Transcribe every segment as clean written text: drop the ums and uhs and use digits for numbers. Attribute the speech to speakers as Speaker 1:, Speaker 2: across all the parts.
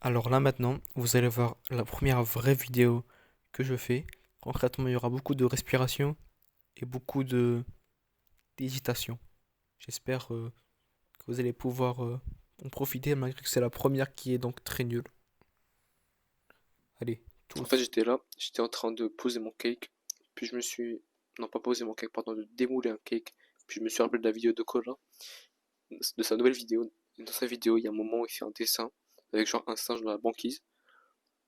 Speaker 1: Alors là maintenant, vous allez voir la première vraie vidéo que je fais. Concrètement, il y aura beaucoup de respiration et beaucoup de d'hésitation. J'espère que vous allez pouvoir en profiter malgré que c'est la première qui est donc très nulle. Allez,
Speaker 2: En fait,
Speaker 1: tous.
Speaker 2: j'étais là, j'étais en train de poser mon cake, puis je me suis... Non, pas poser mon cake, pardon, de démouler un cake, puis je me suis rappelé de la vidéo de Kola, de sa nouvelle vidéo. Dans sa vidéo, il y a un moment où il fait un dessin, avec genre un singe dans la banquise.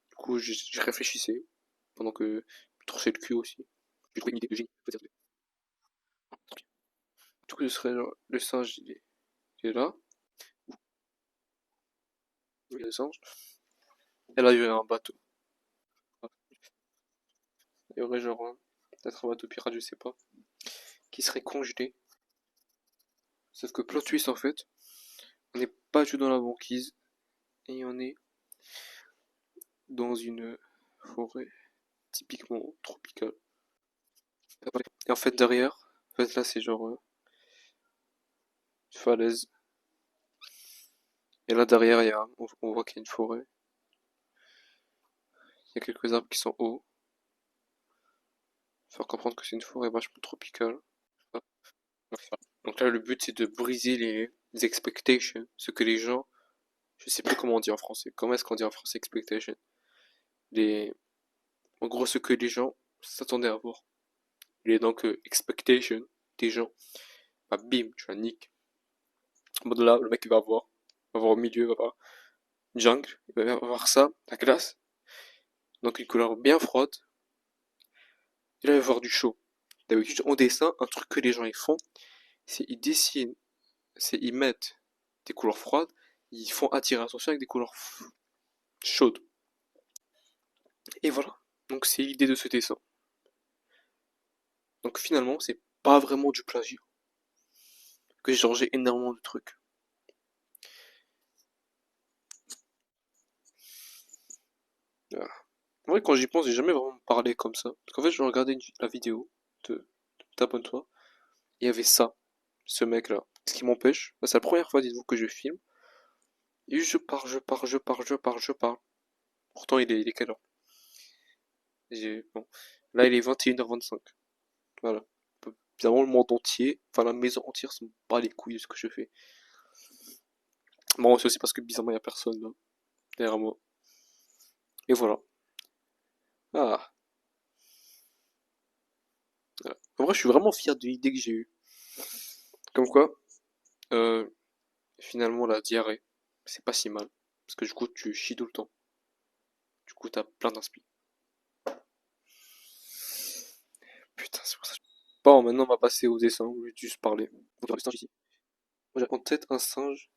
Speaker 2: Du coup, je réfléchissais, pendant que je torchais le cul aussi. J'ai trouvé une idée de génie, faut dire. Du coup, ce serait genre, le singe, il est là, il y a le singe, et là, il y aurait un bateau. Il y aurait genre, peut-être un bateau pirate, je sais pas, qui serait congelé. Sauf que plot twist, en fait, on n'est pas du tout dans la banquise, et on est dans une forêt typiquement tropicale. Et en fait, derrière, en fait, là, c'est genre une falaise. Et là, derrière, on voit qu'il y a une forêt. Il y a quelques arbres qui sont hauts. Faire comprendre que c'est une forêt vachement tropicale. Donc là, le but, c'est de briser les expectations. Ce que les gens, je sais plus comment on dit en français. Comment est-ce qu'on dit en français expectation? Les, en gros, ce que les gens s'attendaient à voir. Il est donc expectation des gens. Bah, bim, tu vois, nique. Bon, de là, le mec, il va voir au milieu, il va voir jungle, il va voir ça, la glace, donc une couleur bien froide, et là il va voir du chaud. D'habitude, en dessin, un truc que les gens ils font, c'est ils dessinent, c'est ils mettent des couleurs froides, ils font attirer l'attention avec des couleurs chaudes. Et voilà. Donc c'est l'idée de ce dessin. Donc finalement, c'est pas vraiment du plagiat. Que j'ai changé énormément de trucs. Voilà. En vrai, quand j'y pense, j'ai jamais vraiment parlé comme ça. Parce qu'en fait, je regardais la vidéo de T'abonne-toi. Il y avait ça, ce mec-là. Ce qui m'empêche, bah, c'est la première fois, dites-vous, que je filme. Et je parle, je parle, je parle, je parle, je parle. Pourtant, il est quelle heure? Bon. Là, il est 21h25. Voilà. Bizarrement, le monde entier, enfin la maison entière, s'en bat les couilles de ce que je fais. Bon, c'est aussi parce que bizarrement, il n'y a personne là, derrière moi. Et voilà. Ah. Voilà. En vrai, je suis vraiment fier de l'idée que j'ai eue. Comme quoi, euh, finalement, la diarrhée, c'est pas si mal. Parce que du coup, tu chies tout le temps. Du coup, t'as plein d'inspi. Putain, c'est pour ça. Bon, maintenant, on va passer au dessin. Je vais juste parler. On va faire le singe ici. Moi, j'ai en tête un singe.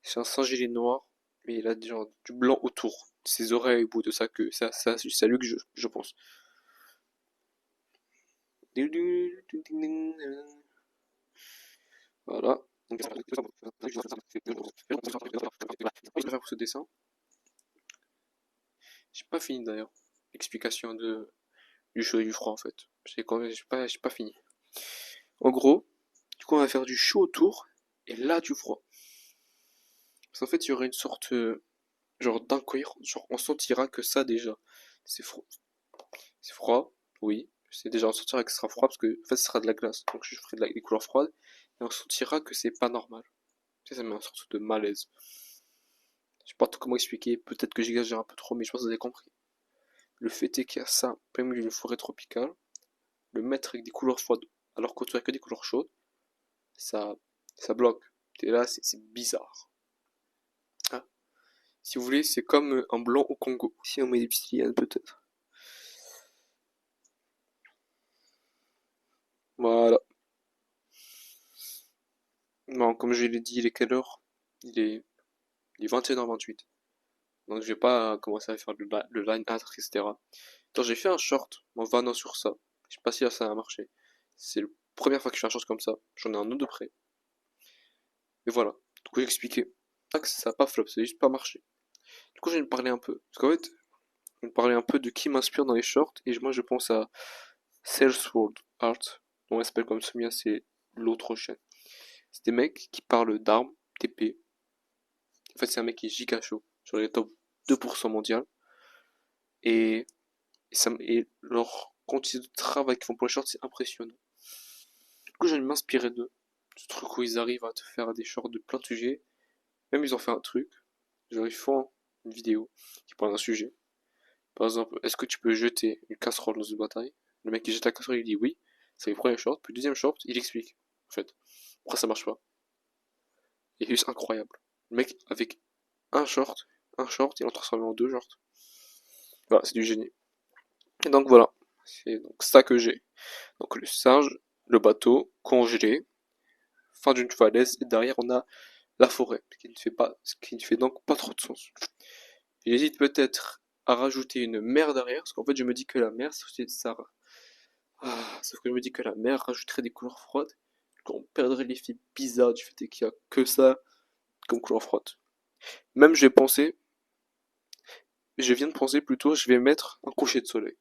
Speaker 2: C'est un singe, il est noir. Mais il a genre du blanc autour. Ses oreilles au bout de ça, que c'est à lui que je pense. Voilà. Donc, je vais faire pour ce dessin. J'ai pas fini d'ailleurs. L'explication du chaud et du froid en fait. J'ai pas fini. En gros, du coup, on va faire du chaud autour et là du froid. Parce qu'en fait, il y aurait une sorte genre d'incohérence. Genre, on sentira que ça déjà, c'est froid. C'est froid, oui. C'est déjà, on sentira que ce sera froid parce que en fait, ce sera de la glace. Donc, je ferai des couleurs froides et on sentira que c'est pas normal. Ça met une sorte de malaise. Je sais pas trop comment expliquer. Peut-être que j'exagère un peu trop, mais je pense que vous avez compris. Le fait est qu'il y a ça, plein milieu d'une forêt tropicale, le mettre avec des couleurs froides alors qu'autour il n'y a que des couleurs chaudes, ça, ça bloque. Et là, c'est bizarre. Ah. Si vous voulez, c'est comme un blanc au Congo. Si on met des psylliades, peut-être. Voilà. Bon, comme je l'ai dit, il est quelle heure? Il est 21h28. Donc je vais pas commencer à faire le line out, etc. Donc j'ai fait un short en vanant sur ça. Je sais pas si ça a marché. C'est la première fois que je fais un short comme ça. J'en ai un autre de près. Et voilà. Du coup j'ai expliqué. Pas que ça a pas flop, c'est juste pas marché. Du coup je vais me parler un peu. Parce qu'en fait, je vais me parler un peu de qui m'inspire dans les shorts. Et moi je pense à Sales World Art. On s'appelle comme ce mien, c'est l'autre chaîne. C'est des mecs qui parlent d'armes, d'épées. En fait, c'est un mec qui est giga chaud sur les top. 2% mondial. Et, et leur quantité de travail qu'ils font pour les shorts, c'est impressionnant. Du coup, j'ai envie de m'inspirer d'eux. Ce truc où ils arrivent à te faire des shorts de plein de sujets. Même ils ont fait un truc. Genre, ils font une vidéo qui parle d'un sujet. Par exemple, est-ce que tu peux jeter une casserole dans une bataille? Le mec qui jette la casserole, il dit oui. C'est le premier short. Puis le deuxième short, il explique. En fait, pourquoi ça marche pas. Et c'est juste incroyable. Le mec, avec un short, il en transforme en deux shorts. Voilà, c'est du génie. Et donc voilà. C'est donc ça que j'ai. Donc le singe, le bateau, congelé, fin d'une falaise, et derrière on a la forêt, ce qui ne fait donc pas trop de sens. J'hésite peut-être à rajouter une mer derrière, parce qu'en fait je me dis que la mer, sauf que je me dis que la mer rajouterait des couleurs froides, qu'on perdrait l'effet bizarre du fait qu'il y a que ça comme couleur froide. Même je viens de penser plutôt, je vais mettre un coucher de soleil.